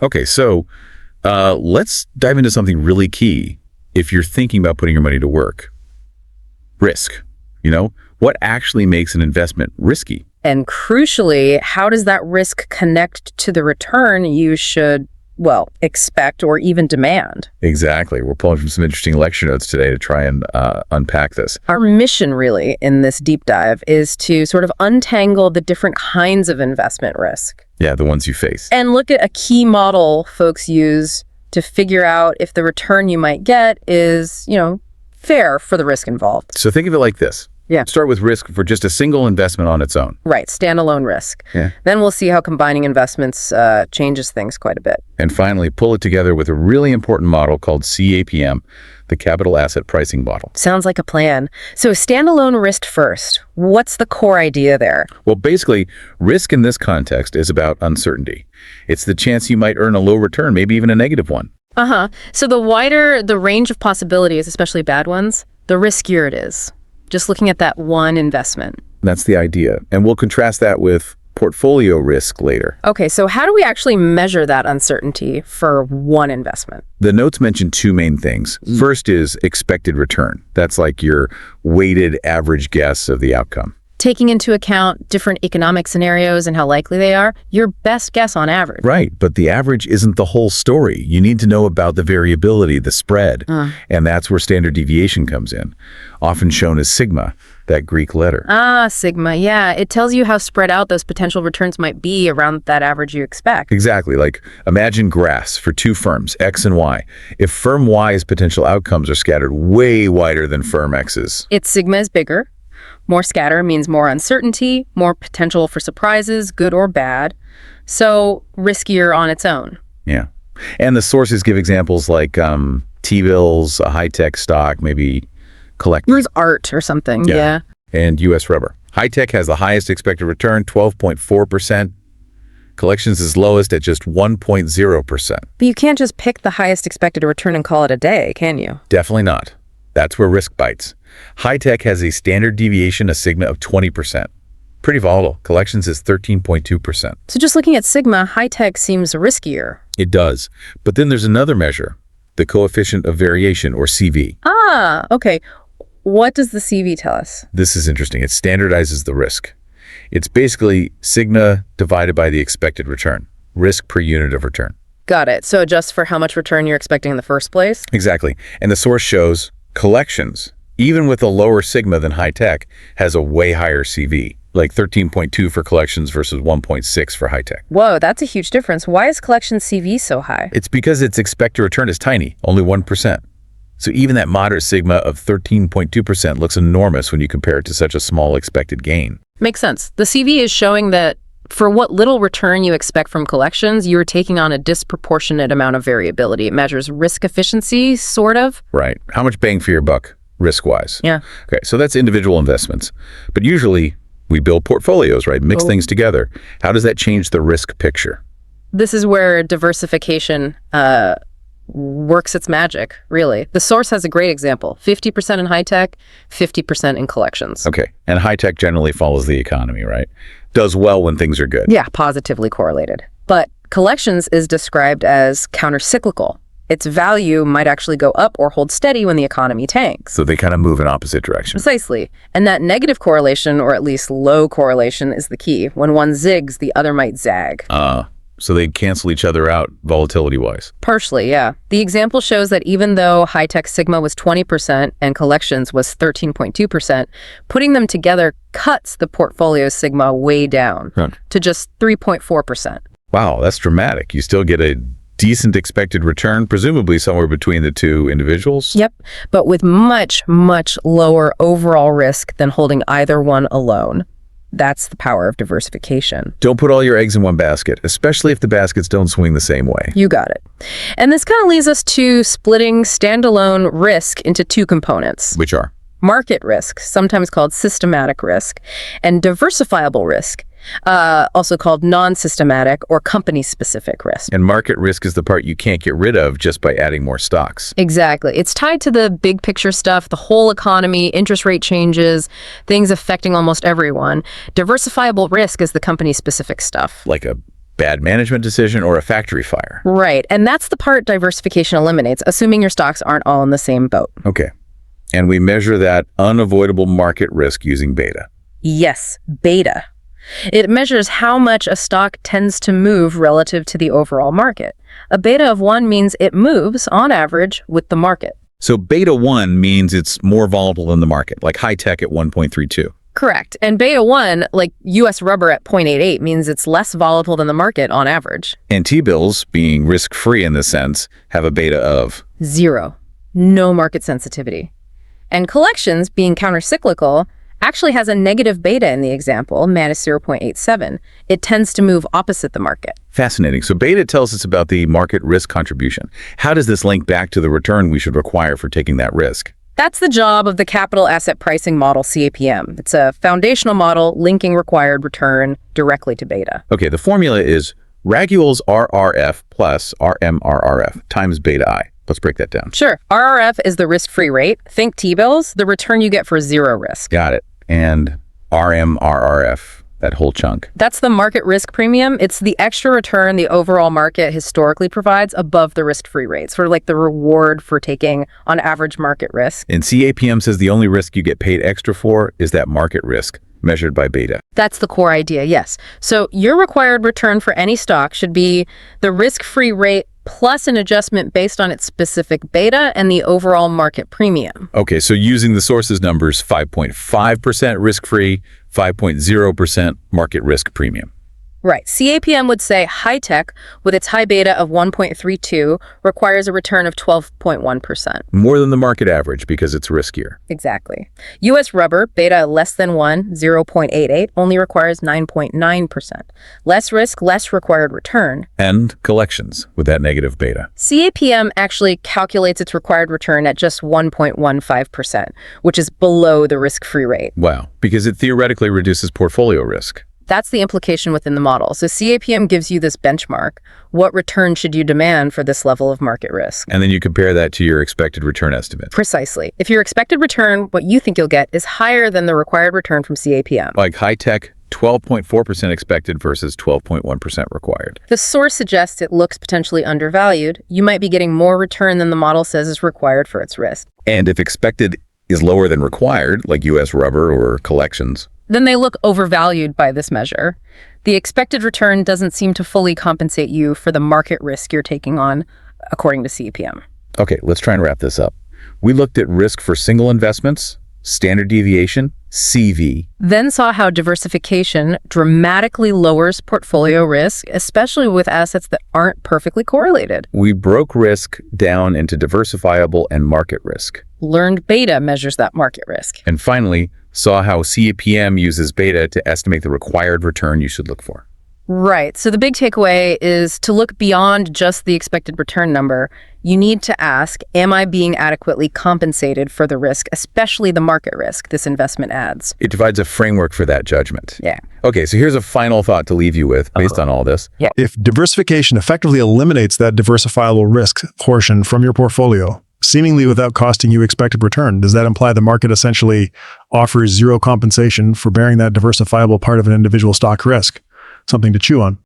Okay, so let's dive into something really key if you're thinking about putting your money to work. Risk. What actually makes an investment risky? And crucially, how does that risk connect to the return you should, expect or even demand? Exactly. We're pulling from some interesting lecture notes today to try and unpack this. Our mission really in this deep dive is to sort of untangle the different kinds of investment risk. Yeah, the ones you face. And look at a key model folks use to figure out if the return you might get is, fair for the risk involved. So think of it like this. Yeah. Start with risk for just a single investment on its own. Right, standalone risk. Yeah. Then we'll see how combining investments changes things quite a bit. And finally, pull it together with a really important model called CAPM, the Capital Asset Pricing Model. Sounds like a plan. So standalone risk first. What's the core idea there? Well, basically, risk in this context is about uncertainty. It's the chance you might earn a low return, maybe even a negative one. So the wider the range of possibilities, especially bad ones, the riskier it is. Just looking at that one investment. That's the idea. And we'll contrast that with portfolio risk later. Okay, so how do we actually measure that uncertainty for one investment? The notes mention two main things. First is expected return. That's like your weighted average guess of the outcome. Taking into account different economic scenarios and how likely they are, your best guess on average. Right, but the average isn't the whole story. You need to know about the variability, the spread, and that's where standard deviation comes in, often shown as sigma, that Greek letter. Sigma, yeah. It tells you how spread out those potential returns might be around that average you expect. Exactly, like imagine graphs for two firms, X and Y. If firm Y's potential outcomes are scattered way wider than firm X's. Its sigma is bigger. More scatter means more uncertainty, more potential for surprises, good or bad. So riskier on its own. Yeah. And the sources give examples like T-bills, a high-tech stock, maybe collecting. Here's art or something, yeah. And U.S. rubber. High-tech has the highest expected return, 12.4%. Collections is lowest at just 1.0%. But you can't just pick the highest expected return and call it a day, can you? Definitely not. That's where risk bites. High-tech has a standard deviation, a sigma of 20%. Pretty volatile. Collections is 13.2%. So just looking at sigma, high-tech seems riskier. It does. But then there's another measure, the coefficient of variation, or CV. Okay. What does the CV tell us? This is interesting. It standardizes the risk. It's basically sigma divided by the expected return, risk per unit of return. Got it. So adjust for how much return you're expecting in the first place? Exactly. And the source shows collections, even with a lower sigma than high-tech, has a way higher CV, like 13.2 for collections versus 1.6 for high-tech. Whoa, that's a huge difference. Why is collection CV so high? It's because its expected return is tiny, only 1%. So even that moderate sigma of 13.2% looks enormous when you compare it to such a small expected gain. Makes sense. The CV is showing that for what little return you expect from collections, you're taking on a disproportionate amount of variability. It measures risk efficiency, sort of. Right. How much bang for your buck, risk-wise? Yeah. Okay, so that's individual investments. But usually, we build portfolios, right? Mix things together. How does that change the risk picture? This is where diversification works its magic, really. The source has a great example. 50% in high-tech, 50% in collections. Okay, and high-tech generally follows the economy, right? Does well when things are good. Yeah, positively correlated. But collections is described as counter-cyclical. Its value might actually go up or hold steady when the economy tanks. So they kind of move in opposite directions. Precisely. And that negative correlation, or at least low correlation, is the key. When one zigs, the other might zag. So they cancel each other out volatility-wise. Partially, yeah. The example shows that even though high-tech sigma was 20% and collections was 13.2%, putting them together cuts the portfolio sigma way down to just 3.4%. Wow, that's dramatic. You still get a decent expected return, presumably somewhere between the two individuals? Yep, but with much, much lower overall risk than holding either one alone. That's the power of diversification. Don't put all your eggs in one basket, especially if the baskets don't swing the same way. You got it. And this kind of leads us to splitting standalone risk into two components. Which are? Market risk, sometimes called systematic risk, and diversifiable risk, also called non-systematic or company-specific risk. And market risk is the part you can't get rid of just by adding more stocks. Exactly. It's tied to the big picture stuff, the whole economy, interest rate changes, things affecting almost everyone. Diversifiable risk is the company-specific stuff. Like a bad management decision, or a factory fire. Right. And that's the part diversification eliminates, assuming your stocks aren't all in the same boat. Okay. And we measure that unavoidable market risk using beta. Yes, beta. It measures how much a stock tends to move relative to the overall market. A beta of 1 means it moves, on average, with the market. So beta 1 means it's more volatile than the market, like high tech at 1.32. Correct. And beta 1, like U.S. rubber at 0.88, means it's less volatile than the market on average. And T-bills, being risk-free in this sense, have a beta of 0. No market sensitivity. And collections, being countercyclical, actually has a negative beta in the example, minus 0.87. It tends to move opposite the market. fascinating. So beta tells us about the market risk contribution. How does this link back to the return we should require for taking that risk? That's the job of the capital asset pricing model, CAPM. It's a foundational model linking required return directly to beta. Okay, the formula is Raguel's RRF plus RMRRF times beta I. Let's break that down. Sure. RRF is the risk-free rate. Think T-bills, the return you get for zero risk. Got it. And RMRRF, that whole chunk. That's the market risk premium. It's the extra return the overall market historically provides above the risk-free rate, sort of like the reward for taking on average market risk. And CAPM says the only risk you get paid extra for is that market risk, measured by beta. That's the core idea, yes. So your required return for any stock should be the risk-free rate plus an adjustment based on its specific beta and the overall market premium. Okay, so using the sources numbers, 5.5% risk-free, 5.0% market risk premium. Right. CAPM would say high tech, with its high beta of 1.32, requires a return of 12.1%. More than the market average because it's riskier. Exactly. U.S. rubber, beta less than 1, 0.88, only requires 9.9%. Less risk, less required return. And collections with that negative beta. CAPM actually calculates its required return at just 1.15%, which is below the risk-free rate. Wow, because it theoretically reduces portfolio risk. That's the implication within the model. So CAPM gives you this benchmark. What return should you demand for this level of market risk? And then you compare that to your expected return estimate. Precisely. If your expected return, what you think you'll get, is higher than the required return from CAPM. Like high tech, 12.4% expected versus 12.1% required. The source suggests it looks potentially undervalued. You might be getting more return than the model says is required for its risk. And if expected is lower than required, like U.S. rubber or collections, then they look overvalued by this measure. The expected return doesn't seem to fully compensate you for the market risk you're taking on, according to CAPM. Okay, let's try and wrap this up. We looked at risk for single investments, standard deviation, CV. Then saw how diversification dramatically lowers portfolio risk, especially with assets that aren't perfectly correlated. We broke risk down into diversifiable and market risk. Learned beta measures that market risk. And finally, saw how CAPM uses beta to estimate the required return you should look for. Right. So the big takeaway is to look beyond just the expected return number. You need to ask, am I being adequately compensated for the risk, especially the market risk this investment adds? It provides a framework for that judgment. Yeah. Okay, so here's a final thought to leave you with based on all this. Yeah. If diversification effectively eliminates that diversifiable risk portion from your portfolio, seemingly without costing you expected return, does that imply the market essentially offers zero compensation for bearing that diversifiable part of an individual stock risk? Something to chew on.